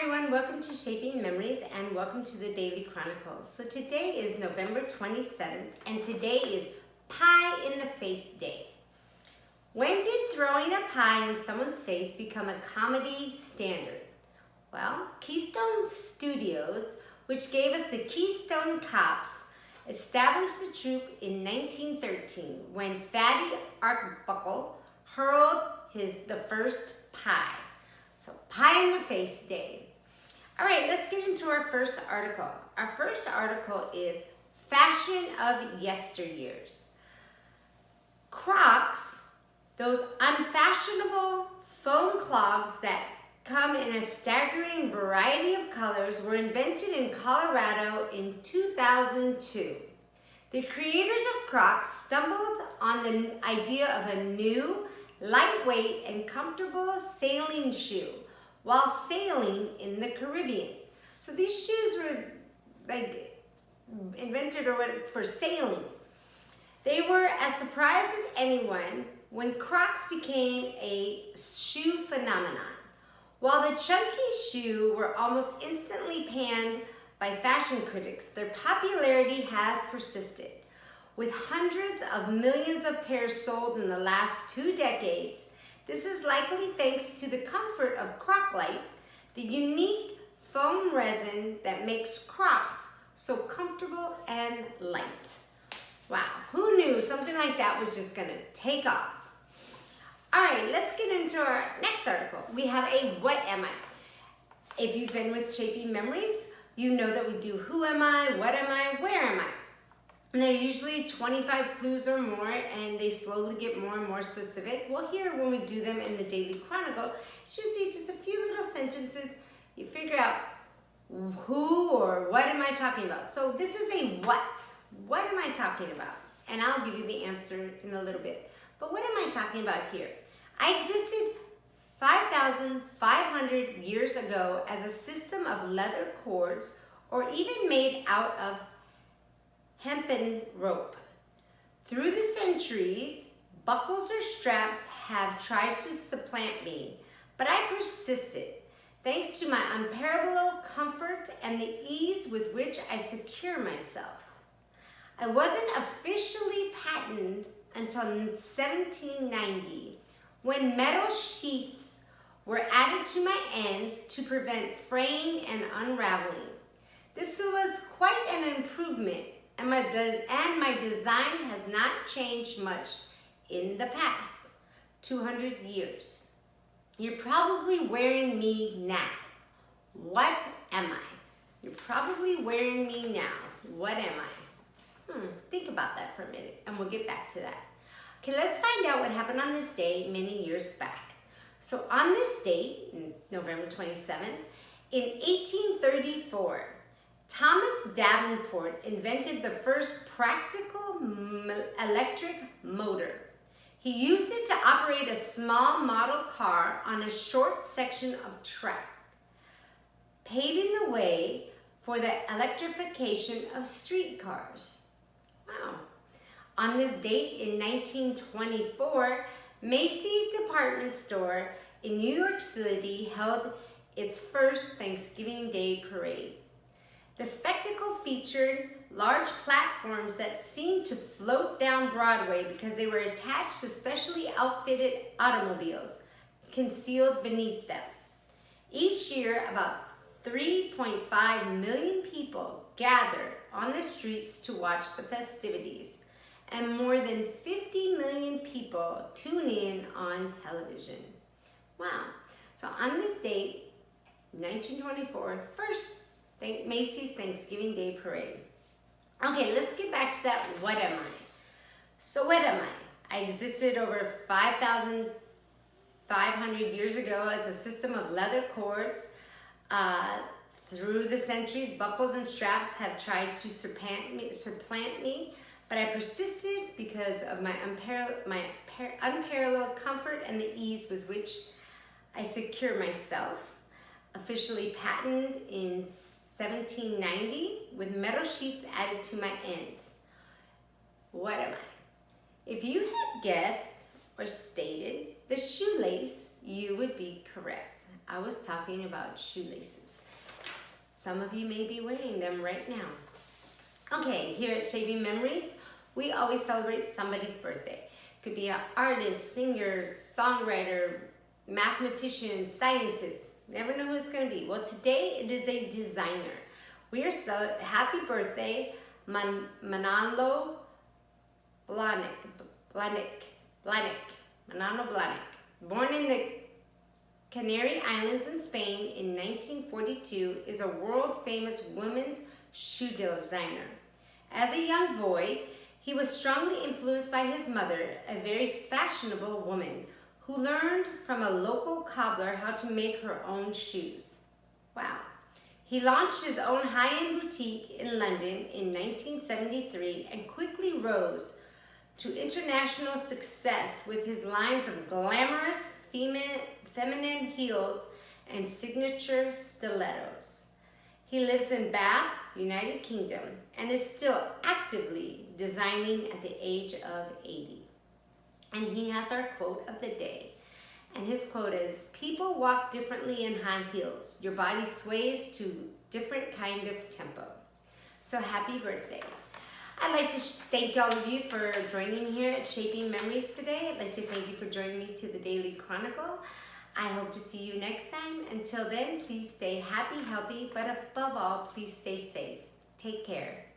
everyone, welcome to Shaping Memories and welcome to the Daily Chronicles. So today is November 27th and today is Pie in the Face Day. When did throwing a pie in someone's face become a comedy standard? Well, Keystone Studios, which gave us the Keystone Cops, established the troupe in 1913 when Fatty Arbuckle hurled the first pie. So Pie in the Face Day. All right, let's get into our first article. Our first article is Fashion of Yesteryears. Crocs, those unfashionable foam clogs that come in a staggering variety of colors, were invented in Colorado in 2002. The creators of Crocs stumbled on the idea of a new, lightweight and comfortable sailing shoe while sailing in the Caribbean. So these shoes were invented for sailing. They were as surprised as anyone when Crocs became a shoe phenomenon. While the chunky shoe were almost instantly panned by fashion critics, their popularity has persisted. With hundreds of millions of pairs sold in the last 2 decades, this is likely thanks to the comfort of Croc-Lite, the unique foam resin that makes Crocs so comfortable and light. Wow, who knew something like that was just gonna take off? All right, let's get into our next article. We have a What Am I? If you've been with Shaping Memories, you know that we do Who Am I, What Am I, Where Am I? And they're usually 25 clues or more, and they slowly get more and more specific. Well, here, when we do them in the Daily Chronicle, it's usually just a few little sentences. You figure out who or what am I talking about. So this is a what. What am I talking about? And I'll give you the answer in a little bit. But what am I talking about here? I existed 5,500 years ago as a system of leather cords, or even made out of hempen rope. Through the centuries, buckles or straps have tried to supplant me, but I persisted, thanks to my unparalleled comfort and the ease with which I secure myself. I wasn't officially patented until 1790, when metal sheaths were added to my ends to prevent fraying and unraveling. This was quite an improvement, and my design has not changed much in the past 200 years. You're probably wearing me now. What am I? You're probably wearing me now. What am I? Think about that for a minute, and we'll get back to that. Okay, let's find out what happened on this day many years back. So on this date, November 27th, in 1834, Thomas Davenport invented the first practical electric motor. He used it to operate a small model car on a short section of track, paving the way for the electrification of streetcars. Wow. On this date in 1924, Macy's department store in New York City held its first Thanksgiving Day parade. The spectacle featured large platforms that seemed to float down Broadway because they were attached to specially outfitted automobiles concealed beneath them. Each year, about 3.5 million people gathered on the streets to watch the festivities, and more than 50 million people tune in on television. Wow. So on this date, 1924, first Macy's Thanksgiving Day Parade. Okay, let's get back to that what am I? So what am I? I existed over 5,500 years ago as a system of leather cords. Through the centuries, buckles and straps have tried to supplant me, but I persisted because of my unparalleled comfort and the ease with which I secure myself. Officially patented in 1790 with metal sheets added to my ends. What am I? If you had guessed or stated the shoelace, you would be correct. I was talking about shoelaces. Some of you may be wearing them right now. Okay, here at Shaping Memories, we always celebrate somebody's birthday. Could be an artist, singer, songwriter, mathematician, scientist. Never know who it's going to be. Well, today it is a designer. We are so happy birthday, Manalo Blahnik. Manalo Blahnik. Born in the Canary Islands in Spain in 1942, is a world-famous women's shoe designer. As a young boy, he was strongly influenced by his mother, a very fashionable woman who learned from a local cobbler how to make her own shoes. Wow. He launched his own high-end boutique in London in 1973 and quickly rose to international success with his lines of glamorous feminine heels and signature stilettos. He lives in Bath, United Kingdom, and is still actively designing at the age of 80. And he has our quote of the day. And his quote is, "People walk differently in high heels. Your body sways to different kind of tempo." So happy birthday. I'd like to thank all of you for joining here at Shaping Memories today. I'd like to thank you for joining me to the Daily Chronicle. I hope to see you next time. Until then, please stay happy, healthy, but above all, please stay safe. Take care.